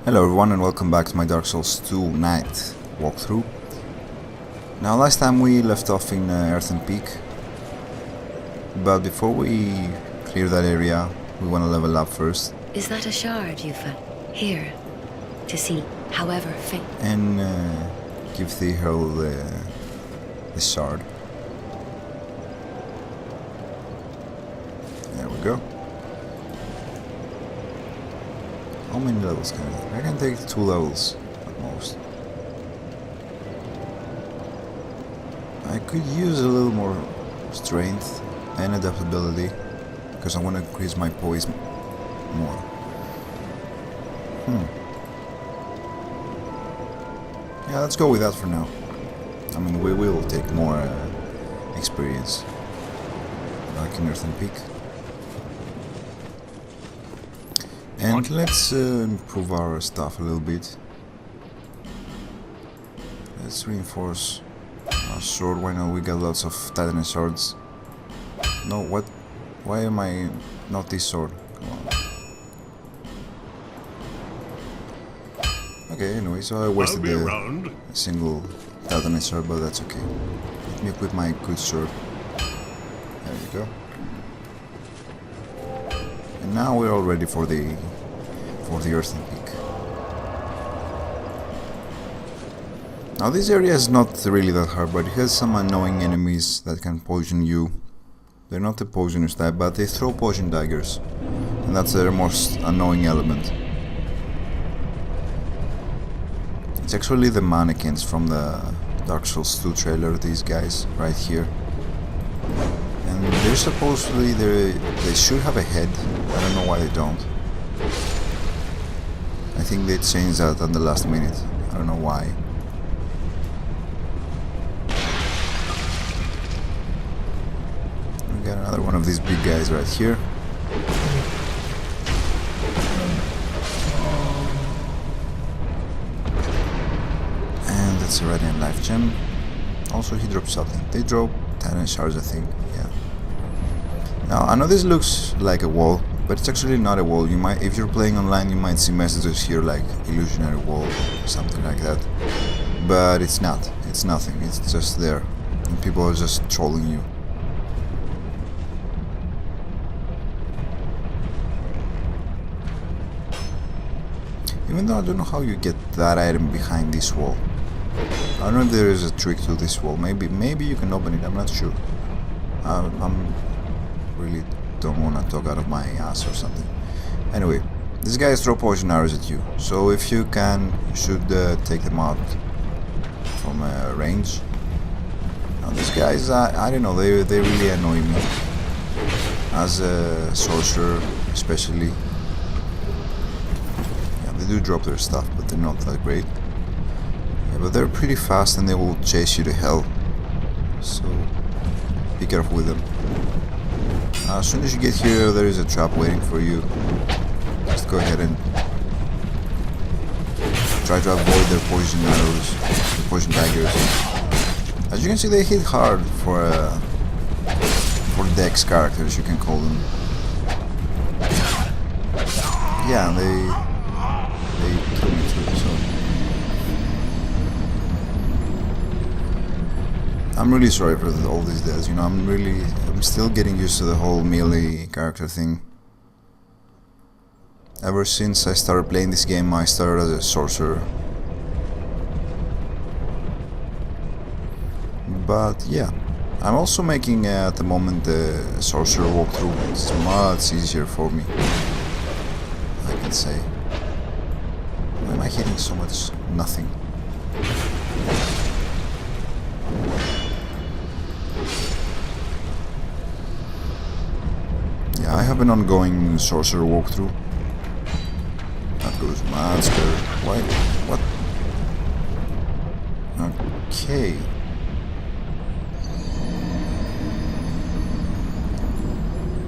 Hello everyone and welcome back to my Dark Souls 2 night walkthrough. Now last time we left off in Earthen Peak, but before we clear that area we want to level up first. Is that a shard you found? Here, to see, however faint. And give the herald the shard. There we go. How many levels can I take? I can take 2 levels at most. I could use a little more strength and adaptability because I want to increase my poise more. Yeah, let's go with that for now. I mean, we will take more experience back in Earthen Peak. And let's improve our stuff a little bit. Let's reinforce our sword. Why not? We got lots of titanous swords. No, what? Why am I not this sword? Come on. Okay, anyway, so I wasted a single titanous sword, but that's okay. Let me equip my good sword. There you go. And now we're all ready for the Earthen Peak. Now this area is not really that hard, but it has some annoying enemies that can poison you. They're not the poisonous type, but they throw poison daggers, and that's their most annoying element. It's actually the mannequins from the Dark Souls 2 trailer, these guys right here. And they're supposedly, they should have a head. I don't know why they don't. I think they changed that at the last minute. I don't know why. We got another one of these big guys right here. And that's a Radiant Life Gem. Also he dropped something. They drop 10 shards, I think. Yeah. Now I know this looks like a wall, but it's actually not a wall. You might, if you're playing online, you might see messages here like illusionary wall or something like that. But it's not. It's nothing. It's just there, and people are just trolling you. Even though I don't know how you get that item behind this wall. I don't know if there is a trick to this wall. Maybe you can open it. I'm not sure. I'm really don't want to talk out of my ass or something. Anyway, these guys throw poison arrows at you, so if you can, you should take them out from range. Now these guys, I don't know, they really annoy me as a sorcerer, especially. Yeah, they do drop their stuff, but they're not that great. Yeah, but they're pretty fast and they will chase you to hell, so be careful with them. As soon as you get here, there is a trap waiting for you. Just go ahead and try to avoid their poison arrows, the poison daggers. As you can see, they hit hard for Dex characters, you can call them. Yeah, they kill me too. So I'm really sorry for all these deaths. You know, I'm still getting used to the whole melee character thing. Ever since I started playing this game, I started as a sorcerer. But yeah, I'm also making at the moment the sorcerer walkthrough. It's much easier for me, I can say. Why am I hitting so much nothing? I have an ongoing sorcerer walkthrough. That goes mad scared. Why? What? Okay.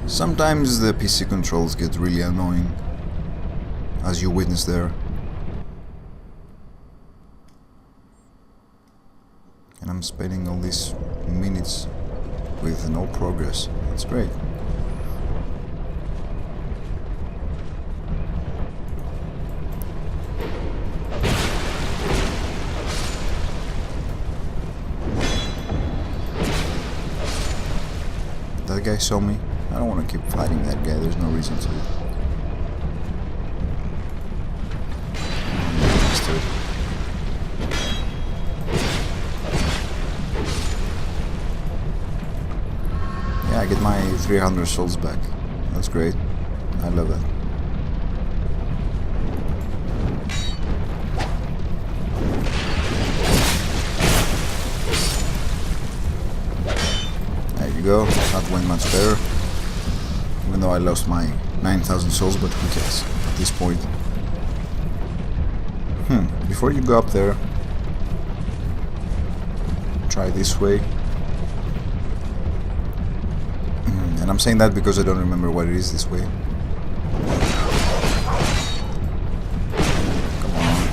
Sometimes the PC controls get really annoying, as you witness there. And I'm spending all these minutes with no progress. That's great. that guy saw me. I don't want to keep fighting that guy, there's no reason to. Yeah, I get my 300 souls back. That's great. I love that. There you go. That went much better. Even though I lost my 9,000 souls, but who cares at this point. Before you go up there, try this way. And I'm saying that because I don't remember what it is this way. Come on.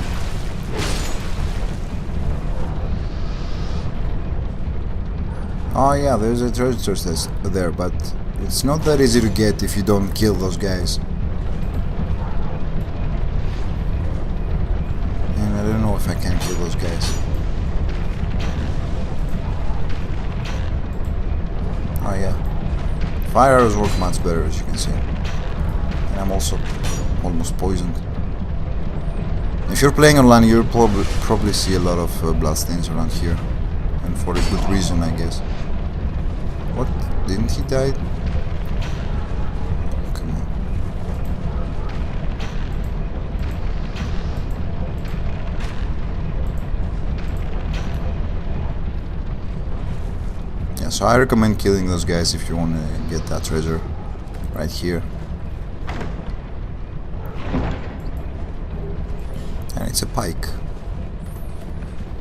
Oh yeah, there's a treasure chest there, but it's not that easy to get if you don't kill those guys. And I don't know if I can kill those guys. Oh yeah. Fire arrows work much better, as you can see. And I'm also almost poisoned. If you're playing online, you'll probably see a lot of bloodstains around here. And for a good reason, I guess. What? Didn't he die? Come on. Yeah, so I recommend killing those guys if you want to get that treasure. Right here. And it's a pike.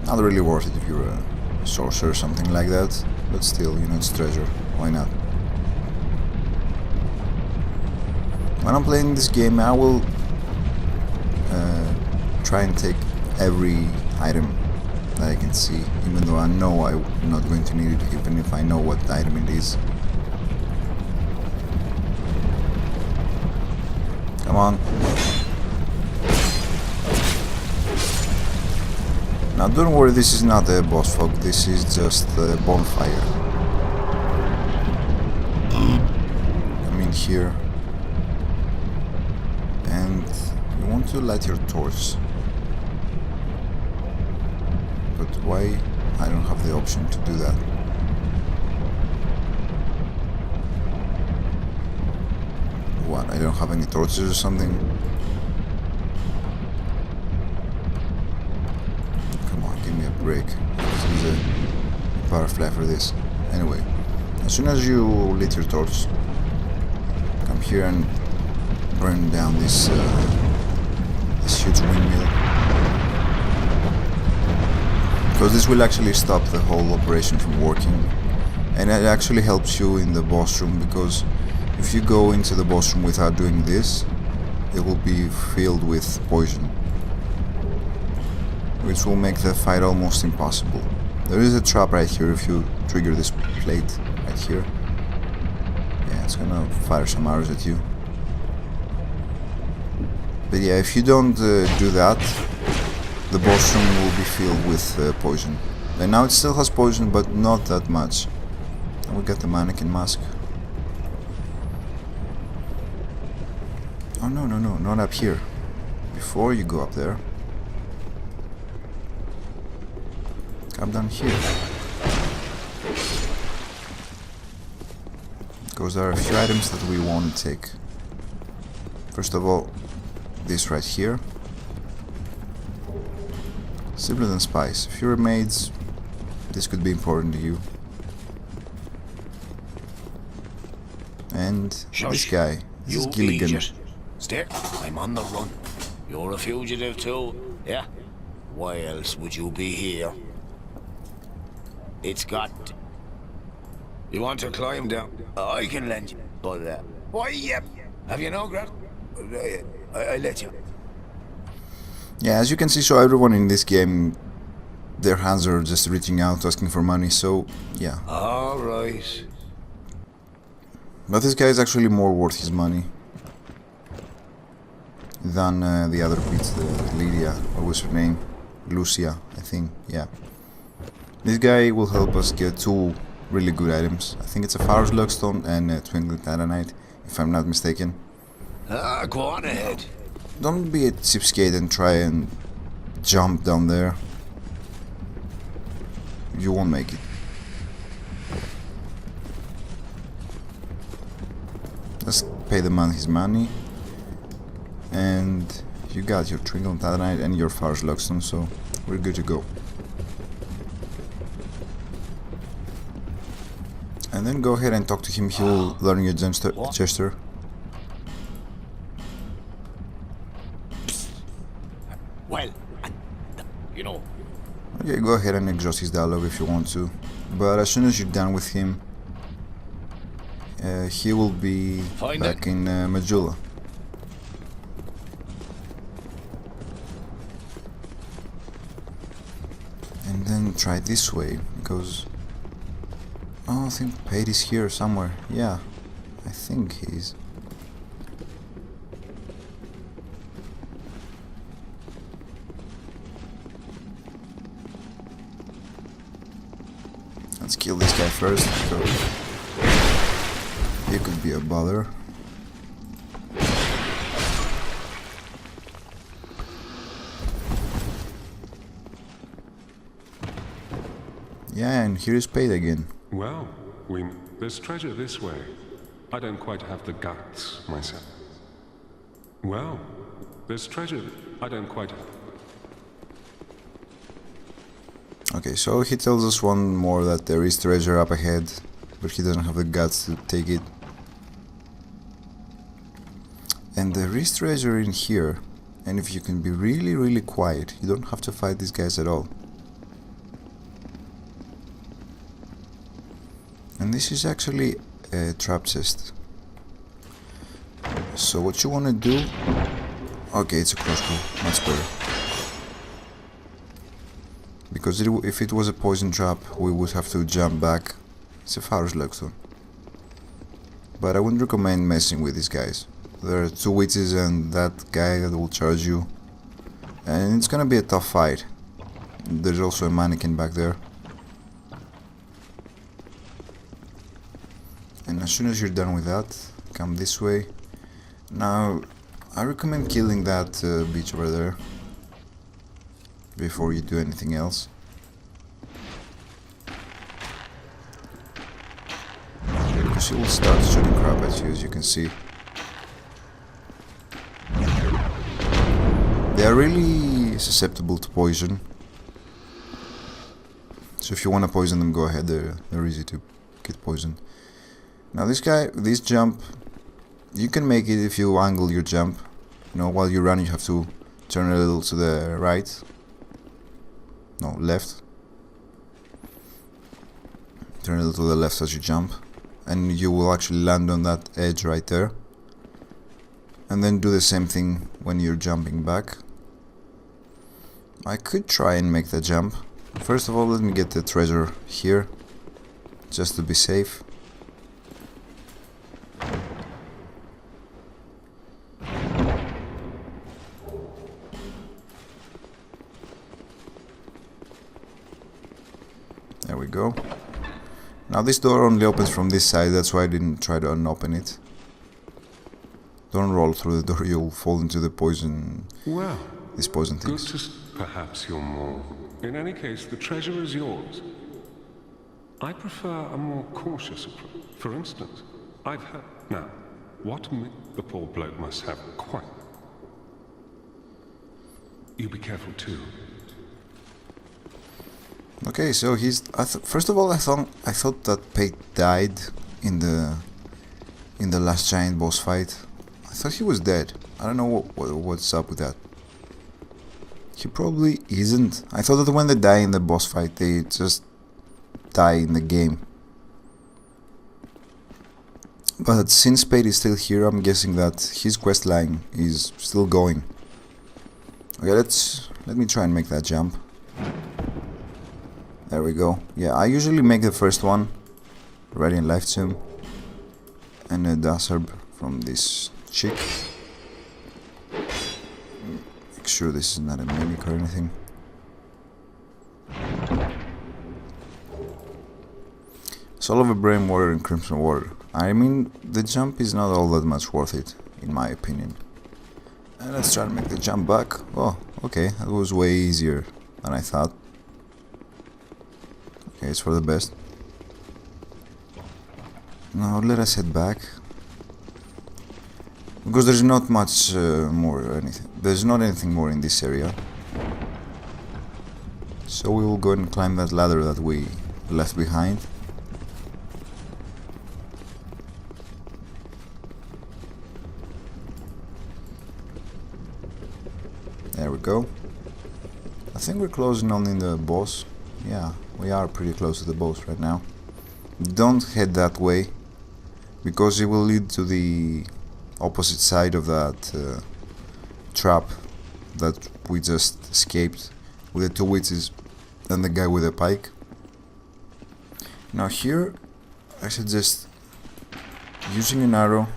Not really worth it if you're a sorcerer or something like that. But still, you know, it's treasure. Why not? When I'm playing this game, I will try and take every item that I can see, even though I know I'm not going to need it, even if I know what item it is. Come on. Now don't worry, this is not a boss fog, this is just a bonfire. Come in here. And you want to light your torch. But why I don't have the option to do that? What, I don't have any torches or something? Come on, give me a break. This is a power fly for this. Anyway, as soon as you lit your torch, come here and burn down this huge windmill. Because this will actually stop the whole operation from working, and it actually helps you in the boss room, because if you go into the boss room without doing this, it will be filled with poison, which will make the fight almost impossible. There is a trap right here if you trigger this plate right here. Yeah, it's gonna fire some arrows at you. But yeah, if you don't do that, the boss room will be filled with poison. And now it still has poison, but not that much. And we got the mannequin mask. Oh no, no, no, not up here. Before you go up there, come down here. Because there are a few items that we want to take. First of all, this right here. Simpler than spice. If you're a mage, this could be important to you. And this guy, this is Gilligan. Stay. I'm on the run. You're a fugitive too, yeah? Why else would you be here? It's got... You want to climb down? I can lend you, but why, yep. Have you no grab? I let you. Yeah, as you can see, so everyone in this game, their hands are just reaching out, asking for money, so yeah. Alright. But this guy is actually more worth his money than the other bitch, the Lydia, what was her name? Lucia, I think, yeah. This guy will help us get 2 really good items. I think it's a Far's Lockstone and a Twinkling Titanite, if I'm not mistaken. Ah, go on ahead. Don't be a cheapskate and try and jump down there. You won't make it. Just pay the man his money, and you got your Twinkling Titanite and your Far's Lockstone, so we're good to go. And then go ahead and talk to him. He will learn your gesture. Well, you know. Okay, go ahead and exhaust his dialogue if you want to. But as soon as you're done with him, he will be back in Majula. And then try this way, because... Oh, I think Pate is here somewhere. Yeah, I think he is. Let's kill this guy first, because he could be a bother. Yeah, and here is Pate again. Well, there's treasure this way. I don't quite have the guts myself. Well, there's treasure. I don't quite have. Okay, so he tells us one more that there is treasure up ahead, but he doesn't have the guts to take it. And there is treasure in here, and if you can be really, really quiet, you don't have to fight these guys at all. And this is actually a trap chest. So what you want to do... Okay, it's a crossbow, much better. Because if it was a poison trap, we would have to jump back. It's a Far's Lockstone. But I wouldn't recommend messing with these guys. There are two witches and that guy that will charge you. And it's gonna be a tough fight. There's also a mannequin back there. And as soon as you're done with that, come this way. Now, I recommend killing that bitch over there before you do anything else. Because she will start shooting crap at you, as you can see. They are really susceptible to poison. So if you want to poison them, go ahead, they're easy to get poisoned. Now this guy, this jump, you can make it if you angle your jump. You know, while you run you have to turn a little to the right. No, left. Turn a little to the left as you jump. And you will actually land on that edge right there. And then do the same thing when you're jumping back. I could try and make the jump. First of all, let me get the treasure here, just to be safe. There we go. Now this door only opens from this side, that's why I didn't try to unopen it. Don't roll through the door, you'll fall into the poison. Well, these poison things. good to perhaps you're more. In any case, the treasure is yours. I prefer a more cautious approach. For instance, I've heard... Now, what the poor bloke must have quite... You be careful too. Okay, so he's... first of all, I thought that Pate died in the last giant boss fight. I thought he was dead. I don't know what's up with that. He probably isn't. I thought that when they die in the boss fight, they just die in the game. But since Pate is still here, I'm guessing that his quest line is still going. Okay, let me try and make that jump. There we go. Yeah, I usually make the first one, Radiant Life Tomb, and a Dasarb from this chick. Make sure this is not a mimic or anything. Soul of a Brain Water and Crimson Water. I mean, the jump is not all that much worth it, in my opinion. And let's try to make the jump back. Oh, okay, that was way easier than I thought. Okay, it's for the best. Now let us head back. Because there's not much more or anything. There's not anything more in this area. So we will go and climb that ladder that we left behind. There we go. I think we're closing on in the boss. Yeah, we are pretty close to the boss right now. Don't head that way, because it will lead to the opposite side of that trap that we just escaped with the two witches and the guy with the pike. Now here I suggest using an arrow.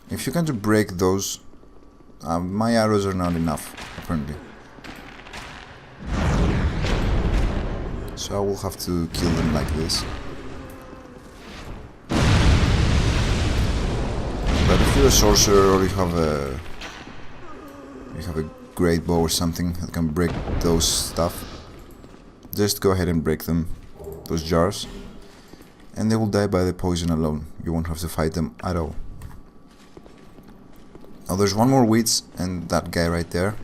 If you can to break those, my arrows are not enough apparently, so I will have to kill them like this. But if you're a sorcerer or you have a great bow or something that can break those stuff, just go ahead and break them, those jars, and they will die by the poison alone. You won't have to fight them at all. Now there's one more witch and that guy right there.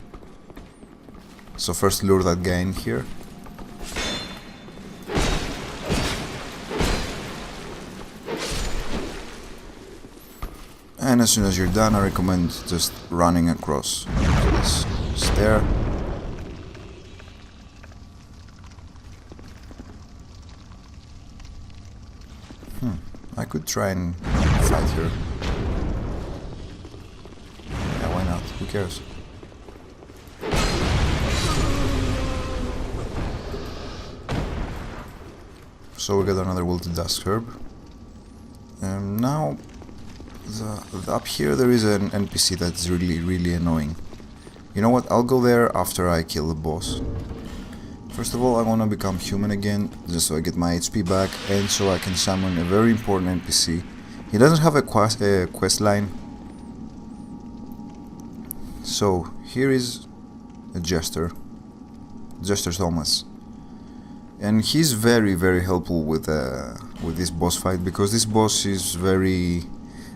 So first lure that guy in here. And as soon as you're done, I recommend just running across this stair. I could try and fight here. Yeah, why not? Who cares? So we got another wilted dusk herb. Now, up here there is an NPC that's really annoying. You know what? I'll go there after I kill the boss. First of all, I want to become human again, just so I get my HP back, and so I can summon a very important NPC. He doesn't have a quest line. So here is a Jester, Jester Thomas, and he's very helpful with this boss fight, because this boss is very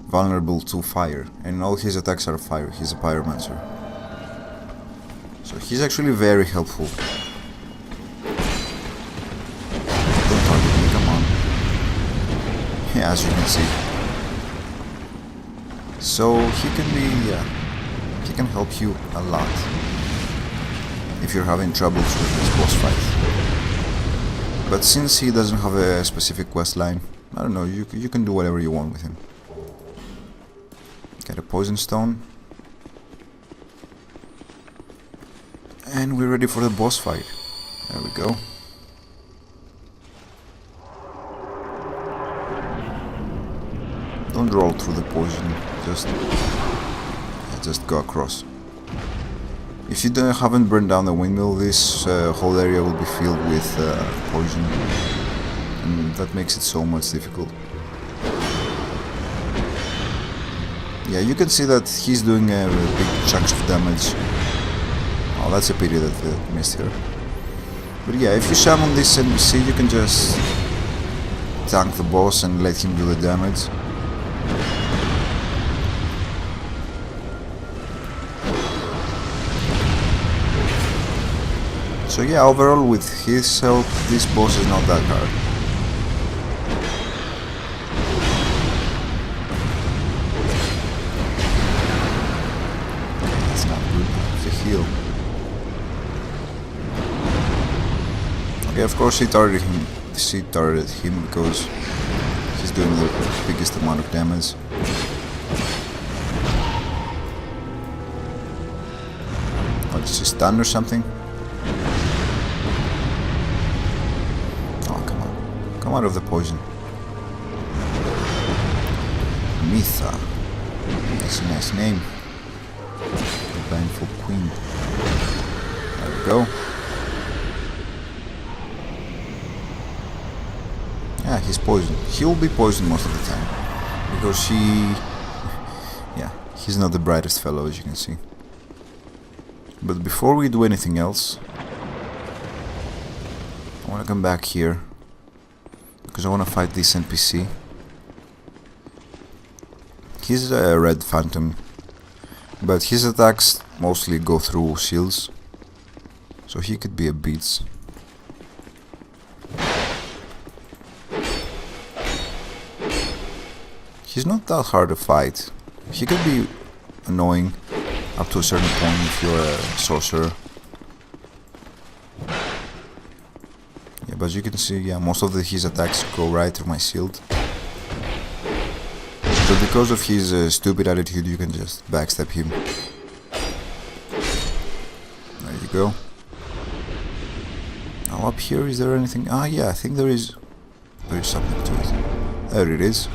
vulnerable to fire, and all his attacks are fire. He's a pyromancer, so he's actually very helpful. Don't target me, come on. Yeah, as you can see. So he can be, he can help you a lot if you're having troubles with this boss fight. But since he doesn't have a specific quest line, I don't know, you can do whatever you want with him. Get a poison stone. And we're ready for the boss fight. There we go. Don't roll through the poison, just go across. If you haven't burned down the windmill, this whole area will be filled with poison, and that makes it so much difficult. Yeah, you can see that he's doing big chunks of damage. Oh, that's a pity that they missed here. But yeah, if you summon this NPC, you can just tank the boss and let him do the damage. So yeah, overall with his help, this boss is not that hard. That's not good, it's a heal. Okay, of course she targeted him because he's doing the biggest amount of damage. What, is he stunned or something? Come out of the poison. Mytha. That's a nice name. The Blindfold Queen. There we go. he's poisoned. He'll be poisoned most of the time because yeah, he's not the brightest fellow, as you can see. But before we do anything else, I want to come back here because I want to fight this NPC. He's a red phantom, but his attacks mostly go through shields, so he could be a beast. He's not that hard to fight. He could be annoying up to a certain point if you're a sorcerer. Yeah, but you can see, yeah, most of his attacks go right through my shield. But because of his stupid attitude, you can just backstab him. There you go. Now up here, is there anything? Ah, yeah, I think there is something to it. There it is.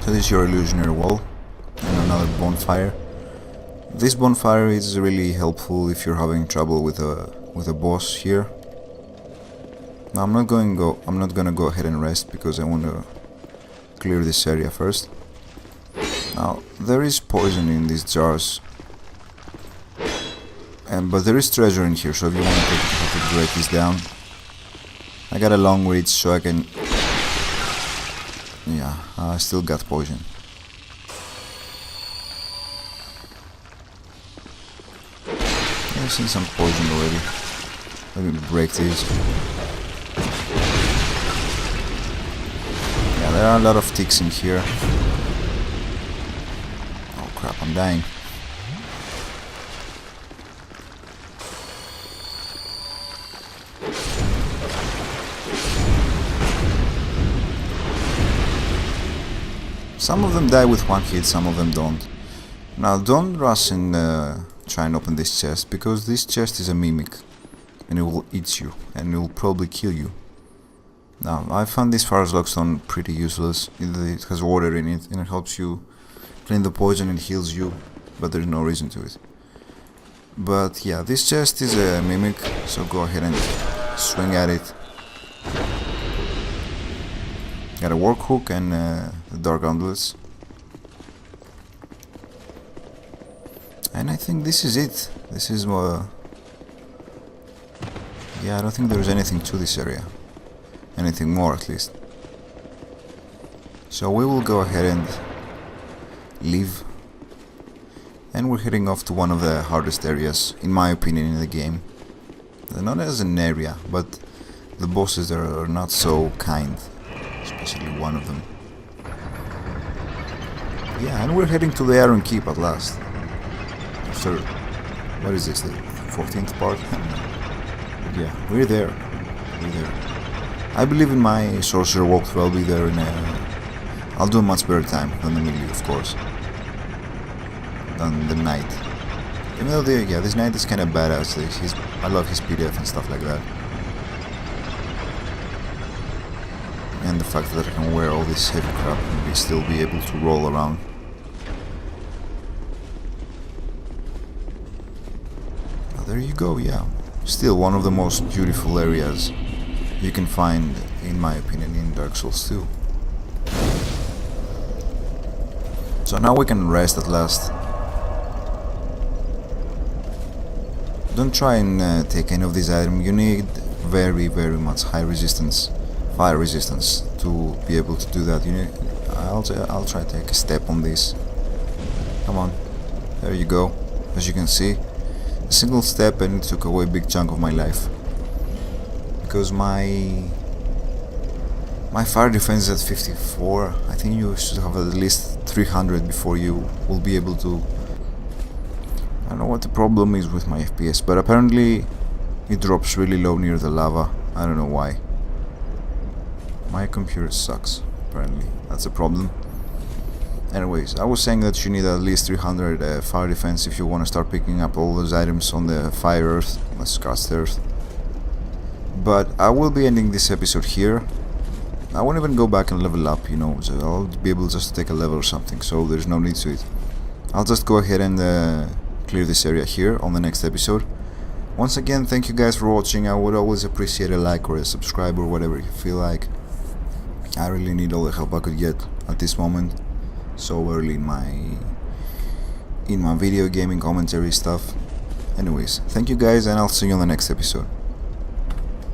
So this is your illusionary wall and another bonfire. This bonfire is really helpful if you're having trouble with a boss here. Now I'm not gonna go ahead and rest because I want to clear this area first. Now there is poison in these jars, but there is treasure in here. So if you want to take it, you have to break this down. I got a long reach, so I can. Yeah, I still got poison. I've seen some poison already. Let me break these. Yeah, there are a lot of ticks in here. Oh crap, I'm dying. Some of them die with one hit, some of them don't. Now don't rush and try and open this chest, because this chest is a mimic and it will eat you and it will probably kill you. Now I found this Far's Lockstone pretty useless. It has water in it and it helps you clean the poison and heals you, but there's no reason to it. But yeah, this chest is a mimic, so go ahead and swing at it. Got a work hook and the dark gauntlets. And I think this is it. This is yeah, I don't think there's anything to this area. Anything more at least. So we will go ahead and leave. And we're heading off to one of the hardest areas, in my opinion, in the game. Not as an area, but the bosses there are not so kind. Especially one of them. Yeah, and we're heading to the Iron Keep at last. After, what is this, the 14th part? Yeah, we're there. We're there. I believe in my sorcerer walkthrough. I'll be there in I'll do a much better time than the melee, of course. Than the knight. Even though this knight is kind of badass. I love his PDF and stuff like that. And the fact that I can wear all this heavy crap and still be able to roll around. Oh, there you go, yeah. Still one of the most beautiful areas you can find, in my opinion, in Dark Souls 2. So now we can rest at last. Don't try and take any of these items. You need very, very much fire resistance to be able to do that. You need. I'll try to take a step on this. Come on, there you go. As you can see, a single step and it took away a big chunk of my life. Because my fire defense is at 54. I think you should have at least 300 before you will be able to. I don't know what the problem is with my FPS, but apparently it drops really low near the lava. I don't know why. My computer sucks, apparently. That's a problem. Anyways, I was saying that you need at least 300 fire defense if you want to start picking up all those items on the fire earth, the scarced earth. But I will be ending this episode here. I won't even go back and level up, you know, so I'll be able just to take a level or something, so there's no need to it. I'll just go ahead and clear this area here on the next episode. Once again, thank you guys for watching. I would always appreciate a like or a subscribe or whatever you feel like. I really need all the help I could get at this moment, so early in my video gaming commentary stuff. Anyways, thank you guys, and I'll see you on the next episode.